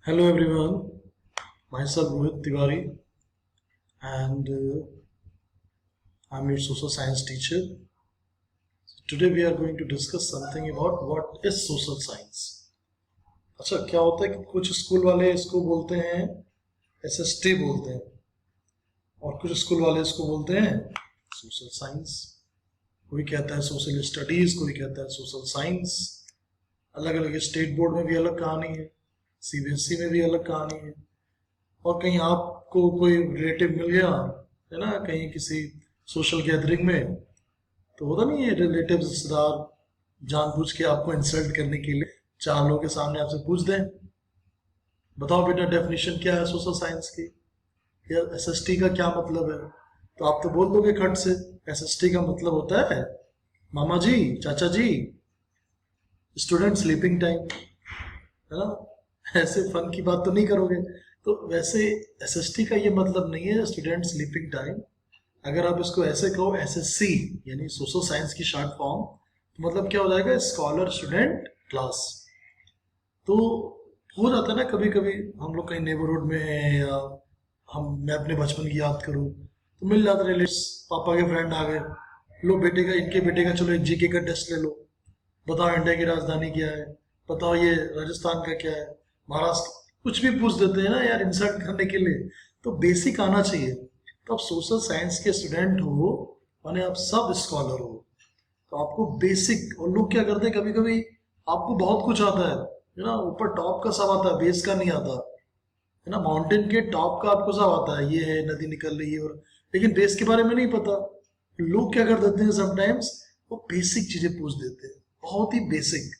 Hello everyone, myself Rohit Tiwari and I'm your social science teacher. Today we are going to discuss something about what is social science. अच्छा क्या होता है कि कुछ school वाले इसको बोलते हैं एसएसटी बोलते हैं और कुछ स्कूल वाले इसको बोलते हैं सोशल साइंस। कोई कहता है सोशल स्टडीज, कोई कहता है सोशल साइंस। अलग अलग स्टेट बोर्ड में भी अलग कहानी है, सीबीएसई में भी अलग कहानी है। और कहीं आपको कोई रिलेटिव मिल गया है ना, कहीं किसी सोशल गैदरिंग में, तो होता नहीं है रिलेटिव रिश्तेदार जानबूझ के आपको इंसल्ट करने के लिए चार लोगों के सामने आपसे पूछ दें, बताओ बेटा डेफिनेशन क्या है सोशल साइंस की, या एसएसटी का क्या मतलब है। तो आप तो बोल दोगे खट से, एसएसटी का मतलब होता है मामा जी, चाचा जी, स्टूडेंट स्लीपिंग टाइम, है ना। ऐसे फन की बात तो नहीं करोगे। तो वैसे एसएसटी का ये मतलब नहीं है स्टूडेंट स्लीपिंग टाइम। अगर आप इसको ऐसे कहो एसएससी यानी सोशल साइंस की शॉर्ट फॉर्म, तो मतलब क्या हो जाएगा, स्कॉलर स्टूडेंट क्लास। तो हो जाता है ना कभी कभी हम लोग कहीं नेबरहुड में हैं, या मैं अपने बचपन की याद करूं तो मिल जाते रिलेटिव्स, पापा के फ्रेंड आ गए, लो बेटे का, इनके बेटे का चलो एक जीके का टेस्ट ले लो, बताओ इंडिया की राजधानी क्या है, बताओ ये राजस्थान का क्या है, महाराष्ट्र, कुछ भी पूछ देते हैं ना यार इंसल्ट करने के लिए। तो बेसिक आना चाहिए। तो आप सोशल साइंस के स्टूडेंट हो माने आप सब स्कॉलर हो, तो आपको बेसिक, और लोग क्या करते हैं कभी कभी आपको बहुत कुछ आता है ना, ऊपर टॉप का सब आता है, बेस का नहीं आता है ना। माउंटेन के टॉप का आपको सब आता है, ये है नदी निकल रही है, और लेकिन बेस के बारे में नहीं पता। लोग क्या कर देते हैं समटाइम्स, वो बेसिक चीजें पूछ देते हैं, बहुत ही बेसिक,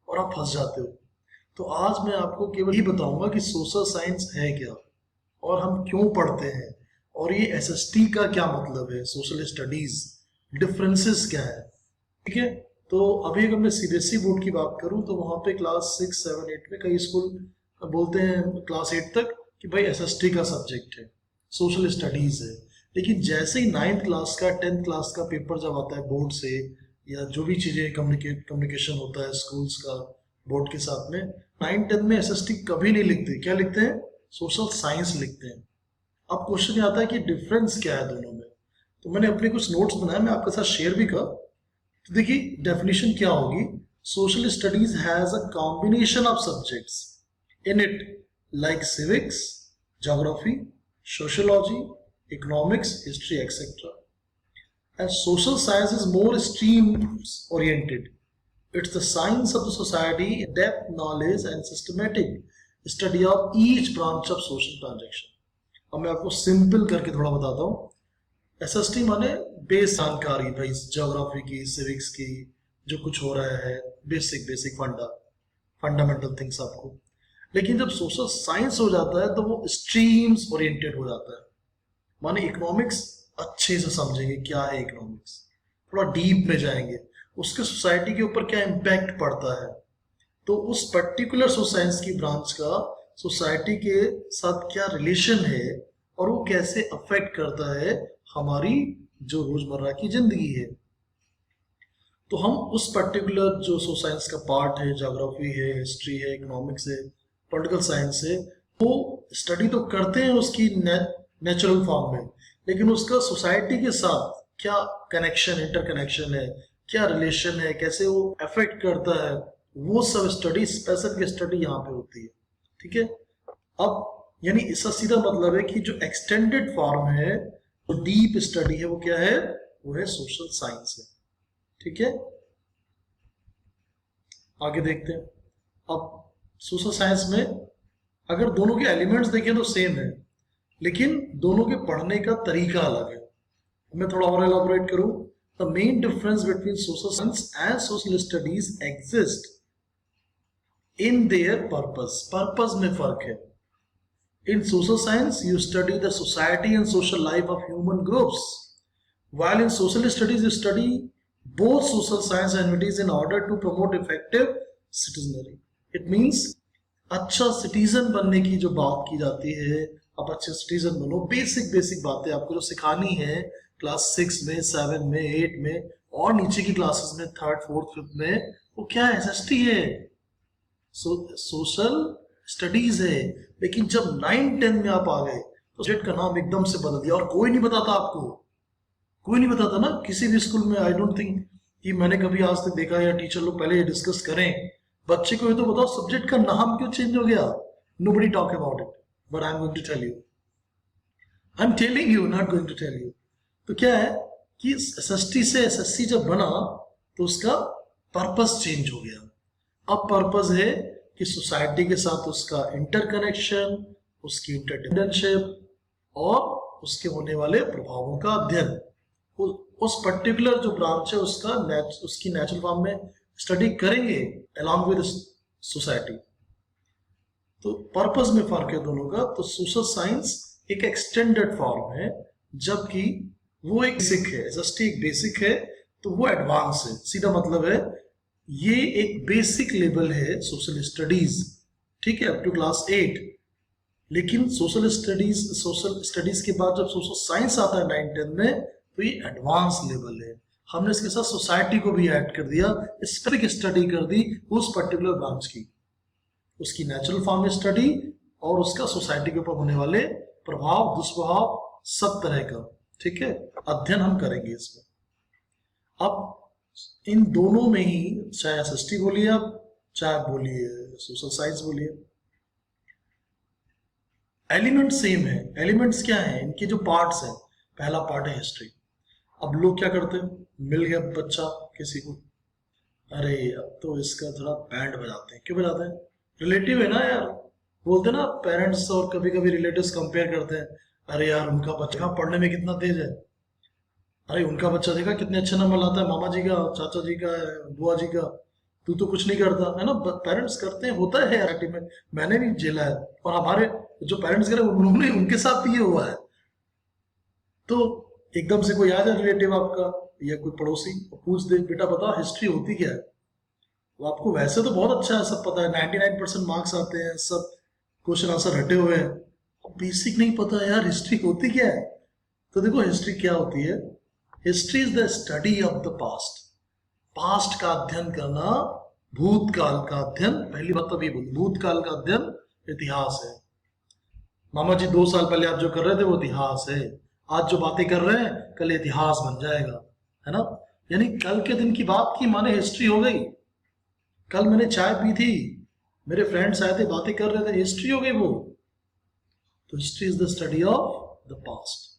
और आप फंस जाते हो। तो आज मैं आपको केवल ही बताऊंगा कि सोशल साइंस है क्या और हम क्यों पढ़ते हैं, और ये एसएसटी का क्या मतलब है, सोशल स्टडीज डिफरेंसेस क्या है। ठीक है। तो अभी अगर मैं सीबीएसई बोर्ड की बात करूं तो वहां पे क्लास 6, 7, 8 में कई स्कूल बोलते हैं क्लास 8 तक कि भाई एसएसटी का सब्जेक्ट है, सोशल स्टडीज है। लेकिन जैसे ही 9th क्लास का 10th क्लास का पेपर जब आता है बोर्ड से, या जो भी चीजें कम्युनिकेशन होता है स्कूल्स का बोर्ड के साथ में, 9, 10 में एसएसटी कभी नहीं लिखते। क्या लिखते हैं? सोशल साइंस लिखते हैं। अब क्वेश्चन आता है कि डिफरेंस क्या है दोनों में। तो मैंने अपने कुछ नोट्स बनाए, मैं आपके साथ शेयर भी कर। तो देखिए डेफिनेशन क्या होगी, social studies has a combination of subjects in it like civics, geography, sociology, economics, history etcetera. And social science is more streams oriented. It's the science of the society, depth knowledge and systematic study of each branch of social transaction. अब मैं आपको simple करके थोड़ा बताता हूँ। SST माने base जानकारी, भाई ज्योग्राफी की, सिविक्स की, जो कुछ हो रहा है, बेसिक बेसिक फंडामेंटल थिंग्स आपको। लेकिन जब सोशल साइंस हो जाता है तो वो स्ट्रीम्स ओरिएंटेड हो जाता है। माने इकोनॉमिक्स अच्छे से समझेंगे क्या है इकोनॉमिक्स, थोड़ा डीप में जाएंगे, उसके सोसाइटी के ऊपर क्या इम्पैक्ट पड़ता है, तो उस पर्टिकुलर साइंस की ब्रांच का सोसाइटी के साथ क्या रिलेशन है, और वो कैसे अफेक्ट करता है हमारी जो रोजमर्रा की जिंदगी है। तो हम उस पर्टिकुलर जो साइंस का पार्ट है, ज्योग्राफी है, हिस्ट्री है, इकोनॉमिक्स है, पॉलिटिकल साइंस है, वो स्टडी तो करते हैं उसकी नेचुरल फॉर्म में, लेकिन उसका सोसाइटी के साथ क्या कनेक्शन, इंटरकनेक्शन है, क्या रिलेशन है, कैसे वो अफेक्ट करता है, वो सब स्टडी, स्पेसिफिक स्टडी यहाँ पे होती है। ठीक है। अब यानी इसका सीधा मतलब है कि जो एक्सटेंडेड फॉर्म है, जो डीप स्टडी है, वो क्या है, वो है सोशल साइंस है। ठीक है। आगे देखते हैं। अब सोशल साइंस में अगर दोनों के एलिमेंट्स देखें तो सेम है, लेकिन दोनों के पढ़ने का तरीका अलग है। मैं थोड़ा और एलाबोरेट करूं, the main difference between social science and social studies exist in their purpose. Purpose में फर्क है। In social science, you study the society and social life of human groups, while in social studies, you study both social science and activities in order to promote effective citizenry. It means अच्छा citizen बनने की जो बात की जाती है, आप अच्छे सिटीजन बनो, बेसिक बेसिक बातें आपको जो सिखानी है क्लास 6 में, 7 में, 8 में, और नीचे की क्लासेस में 3rd, 4th, 5th में, वो क्या है, एसएसटी है, सोशल स्टडीज है, लेकिन जब 9-10 में आप आ गए तो सब्जेक्ट का नाम एकदम से बदल दिया और कोई नहीं बताता आपको, कोई नहीं बताता ना किसी भी स्कूल में। आई डोंट थिंक कि मैंने कभी आज तक देखा या टीचर लोग पहले ये डिस्कस करें बच्चे को ये तो बताओ सब्जेक्ट का नाम क्यों चेंज हो गया। Nobody talk about it, but I am going to tell you, I am telling you, not going to tell you. तो क्या है कि एसएसटी से एसएससी जब बना तो उसका पर्पस चेंज हो गया। अब पर्पस है कि सोसाइटी के साथ उसका इंटरकनेक्शन, उसकी इंटरडिपेंडेंटशिप और उसके होने वाले प्रभावों का अध्ययन। उस पर्टिकुलर जो ब्रांच है उसका उसकी नेचुरल फॉर्म में स्टडी करेंगे अलॉन्ग विद सोसाइटी। तो पर्पस में फर्क है दोनों का। तो सोशल साइंस एक एक्सटेंडेड फॉर्म है, जबकि वो एक बेसिक है, एसएसटी एक बेसिक है, तो वो एडवांस है। सीधा मतलब है ये एक बेसिक लेवल है सोशल स्टडीज, ठीक है, अप टू क्लास 8। लेकिन सोशल स्टडीज के बाद जब सोशल साइंस आता है 9-10 में तो ये एडवांस लेवल है। हमने इसके साथ सोसाइटी को भी ऐड कर दिया, स्पेसिफिक स्टडी कर दी उस पर्टिकुलर ब्रांच की, उसकी नेचुरल फॉर्म में स्टडी और उसका सोसाइटी के ऊपर होने वाले प्रभाव दुष्प्रभाव सब तरह का, ठीक है, अध्ययन हम करेंगे इसमें। अब इन दोनों में ही चाहे एसएसटी बोलिए आप, चाहे बोलिए सोशल साइंस बोलिए, एलिमेंट सेम है। एलिमेंट्स क्या है, इनके जो पार्ट्स हैं, पहला पार्ट है हिस्ट्री। अब लोग क्या करते हैं, मिल गया बच्चा किसी को, अरे अब तो इसका थोड़ा बैंड बजाते हैं। क्यों बजाते हैं, रिलेटिव है ना यार, बोलते ना पेरेंट्स और कभी कभी रिलेटिव्स कंपेयर करते हैं, अरे यार उनका बच्चा पढ़ने में कितना तेज है, अरे उनका बच्चा देखा कितने अच्छे नंबर लाता है, मामा जी का, चाचा जी का, बुआ जी का, तू तो कुछ नहीं करता है ना। पेरेंट्स करते हैं, होता है यार में, मैंने भी झेला है, और हमारे जो पेरेंट्स करे उन्होंने उनके साथ भी ये हुआ है। तो एकदम से कोई आ जाए रिलेटिव आपका या कोई पड़ोसी पूछ दे, बेटा बताओ हिस्ट्री होती क्या है, वो आपको वैसे तो बहुत अच्छा है, सब पता है, 99% मार्क्स आते हैं, सब क्वेश्चन आंसर हटे हुए हैं, बेसिक नहीं पता है यार हिस्ट्री होती क्या है। तो देखो हिस्ट्री क्या होती है, history is the study of the past. Past का अध्ययन करना, भूतकाल का अध्ययन, पहली बात तो ये बोल, भूतकाल का अध्ययन इतिहास है। मामा जी 2 साल पहले आप जो कर रहे थे वो इतिहास है, आज जो बातें कर रहे हैं कल इतिहास बन जाएगा, है ना। यानी कल के दिन की बात की माने हिस्ट्री हो गई। कल मैंने चाय पी थी, मेरे फ्रेंड्स आए थे, बातें कर रहे थे, हिस्ट्री हो गई वो। तो history is the study of the past.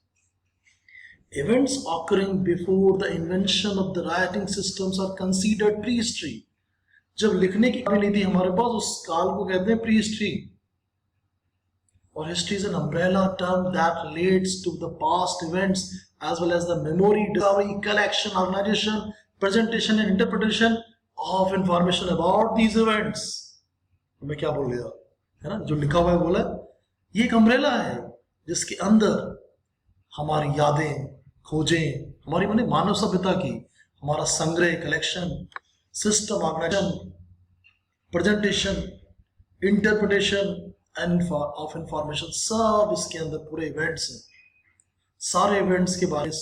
Events occurring before the invention of the writing systems are considered prehistory. जब लिखने की काल नहीं थी हमारे पास, उस काल को कहते हैं prehistory। और history is an umbrella term that relates to the past events as well as the memory, discovery, collection, organization, presentation and interpretation of information about these events. मैं क्या बोल रहा है ना, जो लिखा हुआ है बोला, ये एक अम्ब्रेला है जिसके अंदर हमारी यादें, खोजें, हमारी माने मानव सभ्यता की, हमारा संग्रह, collection, system, organisation, presentation, interpretation and of information, सब इसके अंदर पूरे इवेंट्स हैं। सारे इवेंट्स के बारे में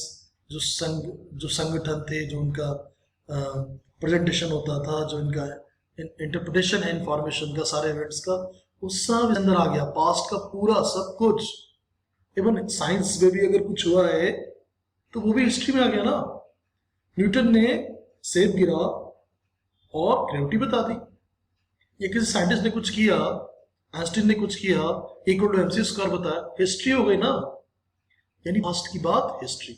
जो संगठन थे, जो उनका प्रेजेंटेशन होता था, जो इनका इंटरप्रिटेशन है इंफॉर्मेशन का, सारे इवेंट्स का, वो सब अंदर आ गया, पास्ट का पूरा सब कुछ। इवन साइंस में भी अगर कुछ हुआ है तो वो भी हिस्ट्री में आ गया ना। न्यूटन ने सेब गिरा और ग्रेविटी बता दी, या किसी साइंटिस्ट ने कुछ किया, आइंस्टीन ने कुछ किया, इक्वल टू एमसी स्क्वायर बताया, हिस्ट्री हो गई ना। यानी पास्ट की बात हिस्ट्री।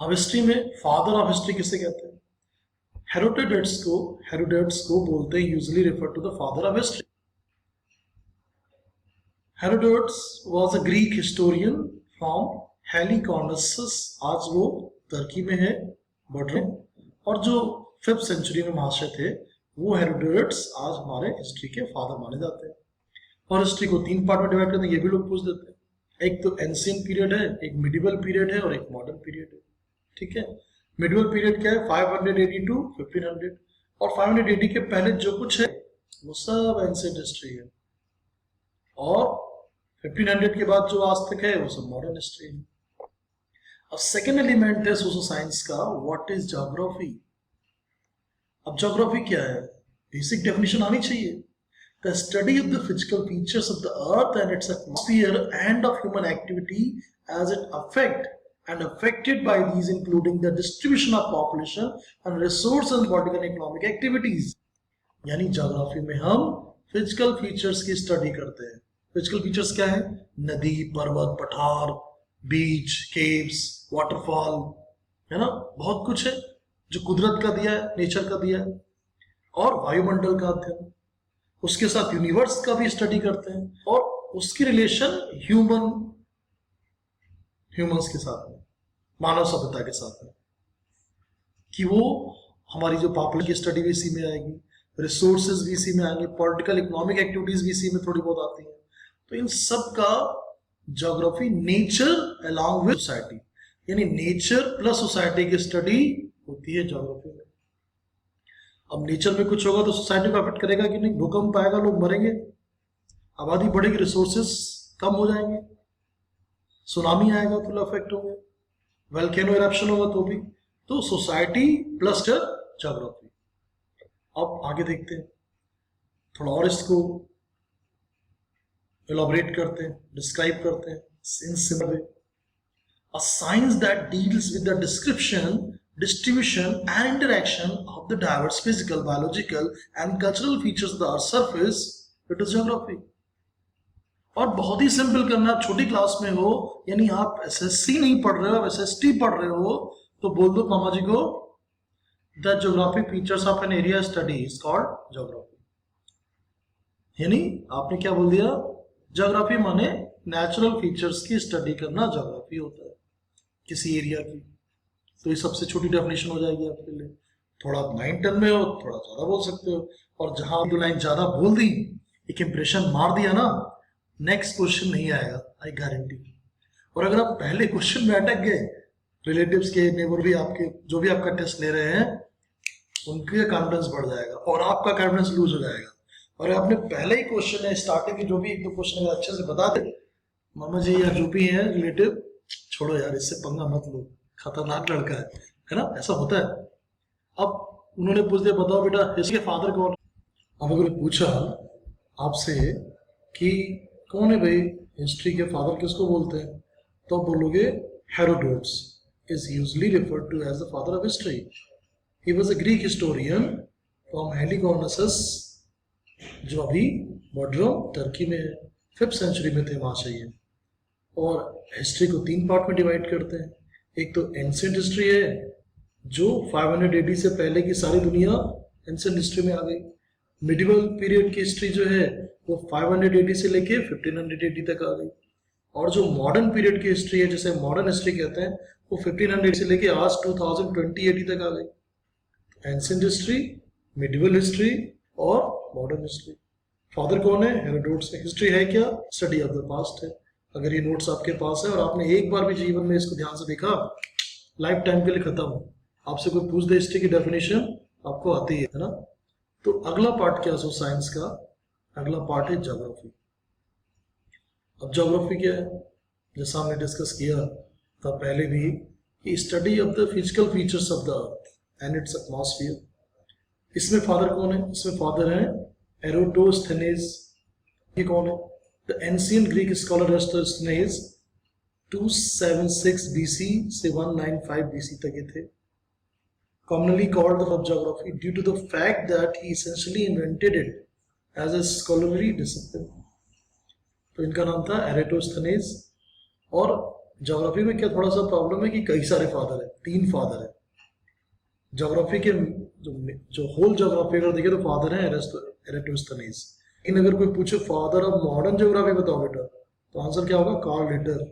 अब हिस्ट्री में फादर ऑफ हिस्ट्री किसे कहते हैं, हेरोडोटस को बोलते हैं, usually refer to the father of history. Herodotus was a Greek historian from Halicarnassus, आज वो तुर्की में है, बॉर्डर। और जो 5th सेंचुरी में महाशय थे, वो हेरोडोटस आज हमारे हिस्ट्री के फादर माने जाते हैं। और हिस्ट्री को 3 पार्ट में डिवाइड करते हैं, ये भी लोग पूछ देते हैं। एक तो एंशिएंट पीरियड है, एक मिडिवल पीरियड है और एक मॉडर्न पीरियड है, ठीक है। मिडिवल पीरियड क्या है, 580 टू 1500, और 580 के पहले जो कुछ है वो सब एंशिएंट हिस्ट्री है, और 1500 के बाद जो आज तक है वो सब मॉडर्न हिस्ट्री है। अब सेकेंड एलिमेंट है सोशल साइंस का, व्हाट इज ज्योग्राफी। अब ज्योग्राफी क्या है, बेसिक डेफिनेशन आनी चाहिए। the study of the physical features of the earth and its atmosphere and of human activity as it affect and affected by these, including the distribution of population and resource and political and economic activities. यानी geography में हम physical features की study करते हैं. Physical features क्या है? नदी, पर्वत, पठार, बीच, केव्स, वाटरफॉल, है ना, बहुत कुछ है जो कुदरत का दिया है, नेचर का दिया है. और वायुमंडल का अध्ययन, उसके साथ यूनिवर्स का भी स्टडी करते हैं और उसकी रिलेशन ह्यूमंस के साथ में, मानव सभ्यता के साथ में, कि वो हमारी जो पॉपुलेशन की स्टडी भी इसी में आएगी, रिसोर्सेज भी इसी में आएंगे, पॉलिटिकल इकोनॉमिक एक्टिविटीज भी इसी में थोड़ी बहुत आती हैं. तो इन सब का geography nature along with society, यानी नेचर प्लस सोसाइटी की स्टडी होती है ज्योग्राफी में. अब नेचर में कुछ होगा तो सोसाइटी को अफेक्ट करेगा कि नहीं? भूकंप आएगा, लोग मरेंगे, आबादी बढ़ेगी, रिसोर्सेस कम हो जाएंगे, सुनामी आएगा तो लोग अफेक्ट होंगे, वोल्केनो इरप्शन होगा तो भी. तो सोसाइटी प्लस ज्योग्राफी. अब आगे देखते हैं, थोड़ा और इसको एलॉबरेट करते हैं, डिस्क्राइब करते हैं in similar way. A science that deals with the description, distribution and interaction of the diverse physical, biological and cultural features of the earth's surface, it is geography. और बहुत ही सिंपल करना, आप छोटी class में हो, यानी आप एसएससी नहीं पढ़ रहे हो, आप एसएसटी पढ़ रहे हो, तो बोल दो मामा जी को, the geographic features of an area study is called geography. यानी आपने क्या बोल दिया? ज्योग्राफी माने नेचुरल फीचर्स की स्टडी करना ज्योग्राफी होता है किसी एरिया की. तो ये सबसे छोटी डेफिनेशन हो जाएगी आपके लिए. थोड़ा माइंड टर्न में हो, थोड़ा ज्यादा बोल सकते हो, और जहां दो लाइन ज्यादा बोल दी, एक इंप्रेशन मार दिया ना, नेक्स्ट क्वेश्चन नहीं आएगा, आई गारंटी. और अगर आप पहले क्वेश्चन में अटक गए, रिलेटिव्स के, नेबर भी, आपके जो भी आपका टेस्ट ले रहे हैं, उनका कॉन्फिडेंस बढ़ जाएगा और आपका कॉन्फिडेंस लूज हो जाएगा. और आपने पहले ही क्वेश्चन है, स्टार्टिंग के जो भी एक दो क्वेश्चन अगर अच्छे से बता दे, मामा जी या जो भी है रिलेटिव, छोड़ो यार, इससे पंगा मत लो, खतरनाक लड़का है ना, ऐसा होता है. अब उन्होंने पूछ दिया, बताओ बेटा इसके फादर कौन? अब अगर पूछा आपसे कि कौन है भाई हिस्ट्री के फादर, किसको बोलते हैं, तो आप बोलोगे Herodotus is usually referred to as the father of history. He was a Greek historian from Halicarnassus, जो अभी मॉडर्न टर्की में है, 5th सेंचुरी में थे महाशय. और हिस्ट्री को 3 पार्ट में डिवाइड करते हैं. एक तो एंशिएंट हिस्ट्री है, जो 500 AD से पहले की सारी दुनिया एंशिएंट हिस्ट्री में आ गई. मिडिवल पीरियड की हिस्ट्री जो है वो 500 AD से लेके 1500 AD तक आ गई. और जो मॉडर्न पीरियड की हिस्ट्री है, जिसे मॉडर्न हिस्ट्री कहते हैं, वो 1500 से लेके आज 2020 AD तक आ गई. एंशिएंट हिस्ट्री, मिडिवल हिस्ट्री और मॉडर्न हिस्ट्री. फादर कौन है? हेरोडोटस. हिस्ट्री है क्या? स्टडी ऑफ द पास्ट है. अगर ये नोट्स आपके पास है और आपने एक बार भी जीवन में इसको ध्यान से देखा, लाइफ टाइम के लिए खत्म. आपसे कोई पूछ दे हिस्ट्री की डेफिनेशन, आपको आती है ना. तो अगला पार्ट क्या है साइंस का? अगला पार्ट है ज्योग्राफी. अब ज्योग्राफी क्या है? जैसा हमने डिस्कस किया था पहले भी, कि study of the physical features of the earth and it's atmosphere. इसमें फादर कौन है? इसमें फादर है एरोटोस्थेनेस. ये कौन है? The ancient Greek scholar Eratosthenes 276 BC से 195 BC तक ये थे. Commonly called the geography due to the fact that he essentially invented it as a scholarly discipline. तो इनका नाम था एरेटोस्थेनेस. और ज्योग्राफी में क्या थोड़ा सा प्रॉब्लम है कि कई सारे फादर है, 3 फादर है ज्योग्राफी के. जो होल ज्योग्राफी अगर देखे तो फादर है एरेटोस्थेनेस. लेकिन अगर कोई पूछे फादर ऑफ मॉडर्न ज्योग्राफी बताओ बेटा, तो आंसर क्या होगा? Carl Ritter.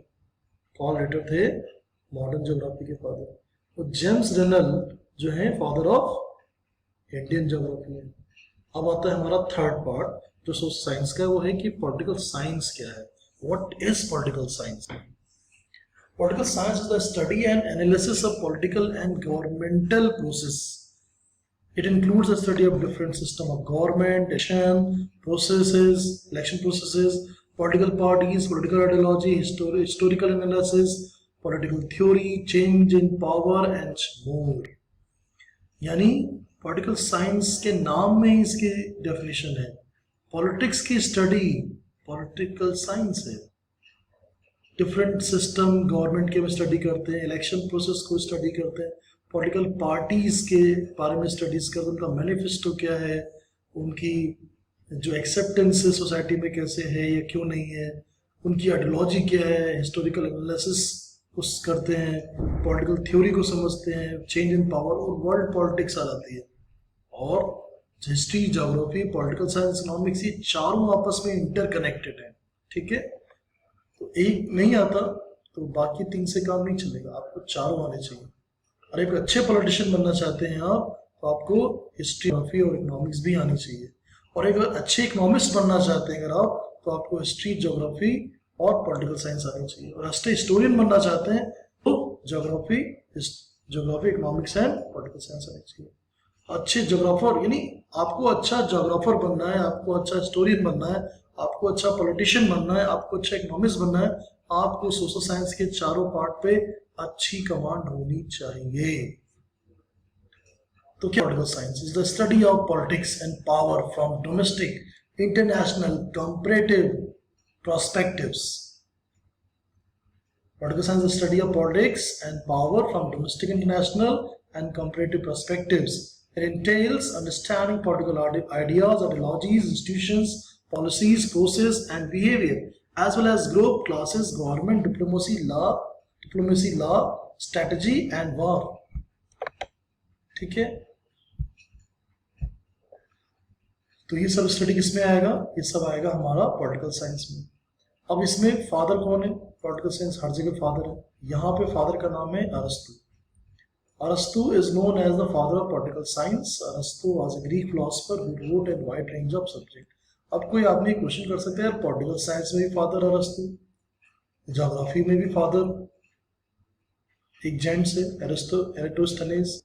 कार्ल रिटर थे मॉडर्न ज्योग्राफी के फादर. तो जेम्स रेनल जो है फादर ऑफ इंडियन ज्योग्राफी है. अब आता है हमारा थर्ड पार्ट जो सोशल साइंस का, वो है कि पॉलिटिकल साइंस क्या है. What is political science? Political science is the study and analysis of political and governmental process. It includes the study of different system of government, election processes, political parties, political ideology, historical analysis, political theory, change in power and more. यानी political science के नाम में इसकी definition है politics की study political science है। Different system government के में स्टडी करते हैं, इलेक्शन प्रोसेस को स्टडी करते हैं, पॉलिटिकल पार्टीज के बारे में स्टडीज करते हैं, उनका मैनिफेस्टो क्या है, उनकी जो एक्सेप्टेंस है सोसाइटी में कैसे है या क्यों नहीं है, उनकी आइडियोलॉजी क्या है, हिस्टोरिकल एनालिसिस कुछ करते हैं, पॉलिटिकल थ्योरी को समझते हैं, चेंज इन पावर और वर्ल्ड पॉलिटिक्स आ जाती है। और history, geography, political science, economics, ये चारों आपस में इंटरकनेक्टेड है। ठीक है, तो एक नहीं आता तो बाकी तीन से काम नहीं चलेगा, आपको चारों आने चाहिए। और एक अच्छे पॉलिटिशियन बनना चाहते हैं आप, तो आपको हिस्ट्री, ज्योग्राफी और इकोनॉमिक्स भी आनी चाहिए। और एक अच्छे इकोनॉमिस्ट बनना चाहते हैं अगर आप, तो आपको हिस्ट्री, ज्योग्राफी और पॉलिटिकल साइंस आनी चाहिए। और अच्छे हिस्टोरियन बनना चाहते हैं तो geography, economics and political science आनी चाहिए। अच्छे ज्योग्राफर, यानी आपको अच्छा ज्योग्राफर बनना है, आपको अच्छा हिस्टोरियन बनना है, आपको अच्छा पॉलिटिशियन बनना है, आपको अच्छा इकोनॉमिस्ट बनना है, आपको सोशल साइंस के चारों पार्ट पे अच्छी कमांड होनी चाहिए। तो क्या political science is the study of politics and power from domestic, international, comparative perspectives. Political science is the study of politics and power from domestic, international, and comparative perspectives. It entails understanding political ideas, ideologies, institutions, policies, process, and behavior, as well as group, classes, government, diplomacy, law, strategy, and war. ठीक है, तो ये सब study किसमें आएगा? ये सब आएगा हमारा पॉलिटिकल साइंस में। अब इसमें फादर कौन है? पॉलिटिकल साइंस हर जगह फादर है। यहाँ पे फादर का नाम है Arastu. Arastu is known as the father of political science. Arastu was a Greek philosopher who wrote in wide range of subject. अब कोई आदमी क्वेश्चन कर सकता है, पॉलिटिकल साइंस में भी फादर अरस्तु, ज्योग्राफी में भी फादर एक जेंट्स है एरिस्टोस्थेनेस,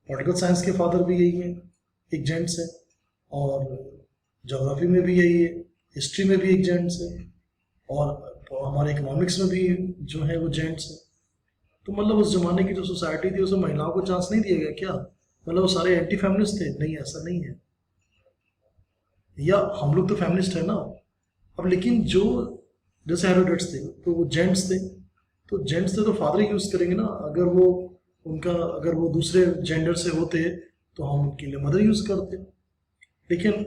पॉलिटिकल साइंस के फादर भी यही है, एक जेंट्स है, और ज्योग्राफी में भी यही है, हिस्ट्री में भी एक जेंट्स है, और हमारे इकोनॉमिक्स में भी जो है वो जेंट्स है। तो मतलब उस जमाने की जो सोसाइटी थी उसमें महिलाओं को चांस नहीं दिया गया क्या? मतलब वो सारे एंटी फेमिनिस्ट थे? नहीं, ऐसा नहीं है। या हम लोग तो फेमिनिस्ट है ना। अब लेकिन जो जैसे हेरोडेट्स थे तो वो जेंट्स थे, तो जेंट्स थे तो फादर ही यूज करेंगे ना। अगर वो दूसरे जेंडर से होते तो हम उनके लिए मदर यूज करते। लेकिन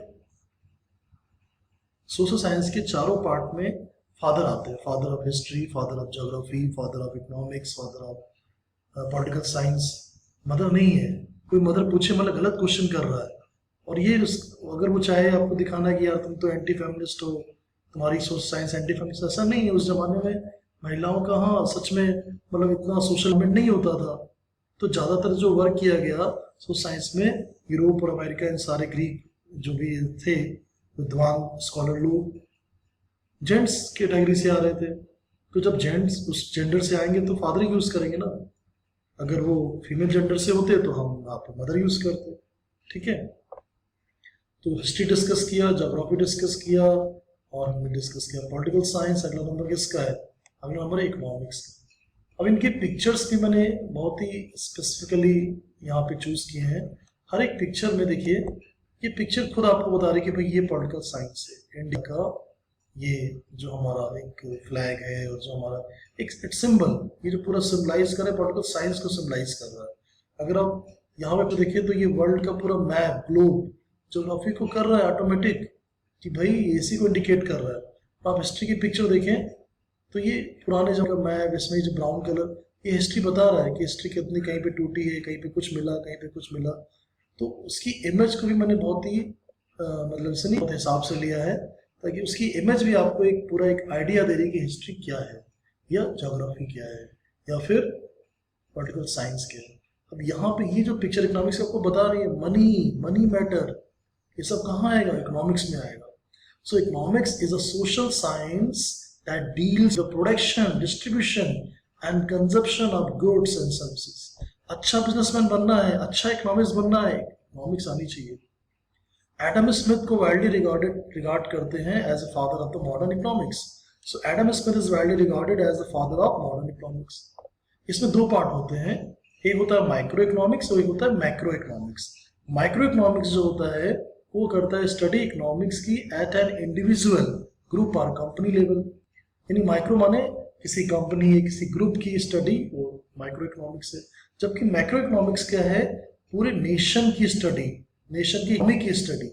सोशल साइंस के चारों पार्ट में फादर आते हैं, father of history, father of geography, father of economics, father of political science. Mother नहीं है। कोई मदर पूछे मतलब गलत क्वेश्चन कर रहा है। और ये अगर वो चाहे आपको दिखाना कि यार तुम तो एंटी फेमिनिस्ट हो, तुम्हारी सोशल साइंस एंटी फेमिनिस्ट, ऐसा नहीं है। उस जमाने में महिलाओं का हाँ सच में मतलब इतना सोशल मूवमेंट नहीं होता था। तो ज़्यादातर जो वर्क किया गया सोशल साइंस में यूरोप और अमेरिका, इन सारे ग्रीक जो भी थे विद्वान स्कॉलर लोग जेंट्स कैटेगरी से आ रहे थे। तो जब जेंट्स उस जेंडर से आएंगे तो फादर यूज करेंगे ना। अगर वो फीमेल जेंडर से होते तो हम आप मदर यूज करते। ठीक है, तो हिस्ट्री डिस्कस किया, ज्योग्राफी डिस्कस किया, और हमने डिस्कस किया पॉलिटिकल साइंस। अगला नंबर किसका है? अगला नंबर है इकोनॉमिक्स का। अब इनके पिक्चर्स भी मैंने बहुत ही स्पेसिफिकली यहाँ पे चूज किए हैं। हर एक पिक्चर में देखिए, ये पिक्चर खुद आपको बता रही है कि भाई ये पॉलिटिकल साइंस है इंडिया का। ये जो हमारा एक फ्लैग है और जो हमारा एक सिंबल, ये जो पूरा सिम्बलाइज कर रहा है, पॉलिटिकल साइंस को सिम्बलाइज कर रहा है। अगर आप यहाँ पे देखिए तो ये वर्ल्ड का पूरा मैप, ग्लोब, ज्योग्राफी को कर रहा है ऑटोमेटिक कि भाई इसी को इंडिकेट कर रहा है। आप हिस्ट्री की पिक्चर देखें तो ये पुराने जगह मैप, इसमें जो ब्राउन कलर, ये हिस्ट्री बता रहा है कि हिस्ट्री कितनी कहीं पे टूटी है, कहीं पे कुछ मिला, कहीं पे कुछ मिला। तो उसकी इमेज को भी मैंने बहुत ही मतलब से नहीं बहुत हिसाब से लिया है, ताकि उसकी इमेज भी आपको एक पूरा एक आइडिया दे रही है कि हिस्ट्री क्या है, या ज्योग्राफी क्या है, या फिर पॉलिटिकल साइंस क्या है। अब यहाँ पे ये जो पिक्चर इकोनॉमिक्स आपको बता रही है, मनी मैटर, ये सब कहाँ आएगा? इकोनॉमिक्स में आएगा। So economics is a social science that deals the production, distribution and consumption of goods and services. अच्छा बिजनेसमैन बनना है, अच्छा इकोनॉमिक्स बनना है, इकोनॉमिक्स आनी चाहिए। एडम स्मिथ को वाइडली रिगार्ड करते हैं as a father of the modern economics. So Adam Smith is widely regarded as the father of modern economics. इसमें दो पार्ट होते हैं, एक होता है माइक्रो इकोनॉमिक्स और एक होता है मैक्रो इकोनॉमिक्स। माइक्रो इकोनॉमिक्स जो होता है वो करता है स्टडी इकोनॉमिक्स की एट एन इंडिविजुअल, ग्रुप और कंपनी लेवल। यानी माइक्रो माने किसी कंपनी या किसी ग्रुप की स्टडी, वो माइक्रो इकोनॉमिक्स है। जबकि मैक्रो इकोनॉमिक्स क्या है, पूरे नेशन की स्टडी, नेशन की इकोनॉमी की study.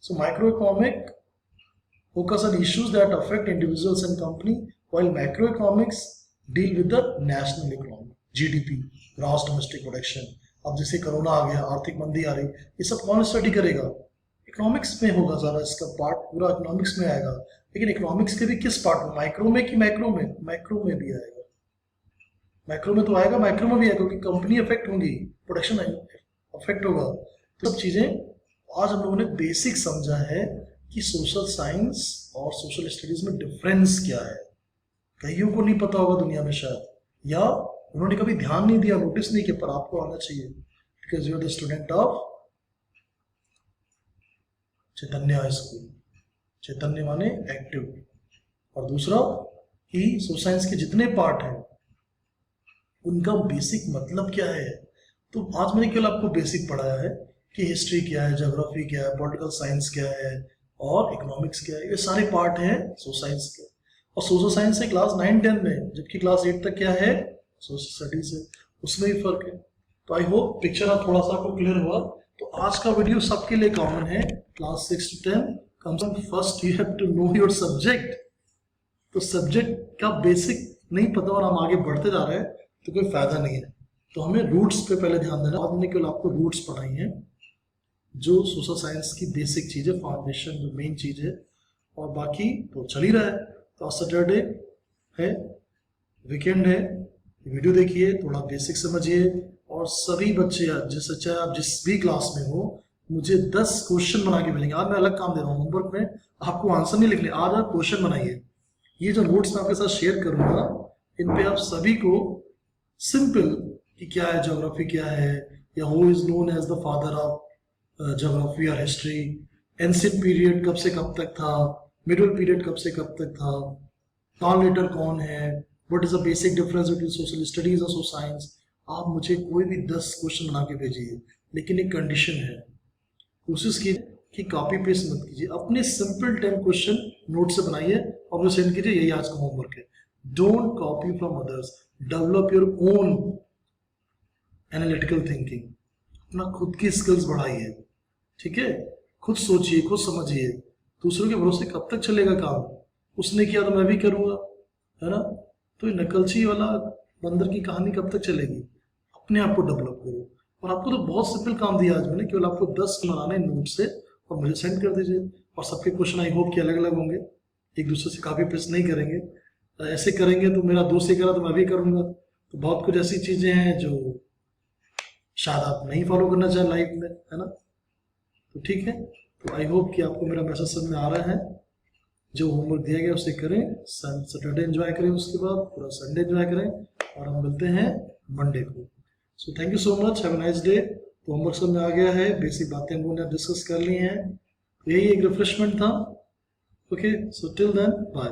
So micro economic focus on issues that affect individuals and company, while macro economics deal with the national economy, GDP, gross domestic production. अब जैसे कोरोना आ गया, आर्थिक मंदी आ रही, ये सब कौन स्टडी करेगा? इकोनॉमिक्स में होगा ज़्यादा, इसका पार्ट पूरा इकोनॉमिक्स में आएगा। लेकिन इकोनॉमिक्स के भी किस पार्ट में, माइक्रो में कि मैक्रो में? मैक्रो में भी आएगा। मैक्रो में तो आएगा, माइक्रो में भी आएगा, क्योंकि कंपनी अफेक्ट होंगी, प्रोडक्शन अफेक्ट होगा। तो सब चीज़ें आज हम लोगों ने बेसिक समझा है कि सोशल साइंस और सोशल स्टडीज में डिफरेंस क्या है। कईयों को नहीं पता होगा दुनिया में शायद, या उन्होंने कभी ध्यान नहीं दिया, नोटिस नहीं किया, पर आपको आना चाहिए, because you are the student of Chaitanya high school. Chaitanya माने एक्टिव, और दूसरा कि सोशल साइंस के जितने पार्ट हैं उनका बेसिक मतलब क्या है। तो आज मैंने केवल आपको बेसिक पढ़ाया है कि हिस्ट्री क्या है, ज्योग्राफी क्या है, पॉलिटिकल साइंस क्या है और इकोनॉमिक्स क्या है। ये सारे पार्ट हैं सोशल साइंस के। और सोशल साइंस है क्लास 9-10 में, जबकि क्लास 8 तक क्या है, सोशल स्टडीज है, उसमें ही फर्क है। तो आई होप पिक्चर अब थोड़ा सा आपको क्लियर हुआ। तो आज का वीडियो सबके लिए कॉमन है, क्लास 6 to 10। कम से कम first you have to know your subject. तो सब्जेक्ट का बेसिक नहीं पता और हम आगे बढ़ते जा रहे हैं तो कोई फायदा नहीं है। तो हमें रूट्स पे पहले ध्यान देना। आज मैंने केवल आपको रूट्स पढ़ाई हैं, जो सोशल साइंस की बेसिक चीज़ है, फाउंडेशन जो मेन चीज़ है, और बाकी तो चल ही रहा है। तो आज सैटरडे है, वीकेंड है, वीडियो देखिए, थोड़ा बेसिक समझिए। और सभी बच्चे जैसे चाहे आप जिस भी क्लास में हो, मुझे 10 क्वेश्चन बना के भेजेंगे। आज मैं अलग काम दे रहा हूँ, होमवर्क में आपको आंसर नहीं लिखने, आज आप क्वेश्चन बनाइए। ये जो नोट्स मैं आपके साथ शेयर करूंगा, इन पे आप सभी को सिंपल कि क्या है ज्योग्राफी क्या है, या who is known as the father of geography और हिस्ट्री, एंशिएंट पीरियड कब से कब तक था, मिडिल पीरियड कब से कब तक था, कार्ल लेटर कौन है, what is the basic difference between social studies और सोशल साइंस। आप मुझे कोई भी 10 क्वेश्चन बना के भेजिए, लेकिन एक कंडीशन है, कोशिश कीजिए कि कॉपी पेस्ट मत कीजिए, अपने सिंपल 10 क्वेश्चन नोट से बनाइए और मुझे सेंड कीजिए, यही आज का होमवर्क है। Don't copy from others, develop your own analytical thinking, अपना खुद की स्किल्स बढ़ाइए, ठीक है। खुद सोचिए, खुद समझिए। दूसरों के भरोसे कब तक चलेगा काम, उसने किया तो मैं भी करूँगा, है ना। तो ये नकलची वाला बंदर की कहानी कब तक चलेगी। अपने आप को डेवलप करो। और आपको तो बहुत सिंपल काम दिया आज मैंने, केवल आपको 10 बनाने नोट से और मुझे सेंड कर दीजिए। और सबके क्वेश्चन आई होप कि अलग अलग होंगे, एक दूसरे से कॉपी पेस्ट नहीं करेंगे। ऐसे करेंगे तो मेरा दोस्त ही करा तो मैं भी करूँगा। तो बहुत कुछ ऐसी चीज़ें हैं जो शायद आप नहीं फॉलो करना चाहें लाइफ में, है ना। तो ठीक है, तो आई होप कि आपको मेरा मैसेज समझ में आ रहा है। जो होमवर्क दिया गया उसे करें, सैटरडे एंजॉय करें, उसके बाद पूरा संडे एंजॉय करें, और हम मिलते हैं मंडे को। So thank you so much, have a nice day. तो होमवर्क सब में आ गया है, बेसिक बातें हम लोगों ने डिस्कस कर ली हैं, तो यही एक रिफ्रेशमेंट था। Okay, so till then bye.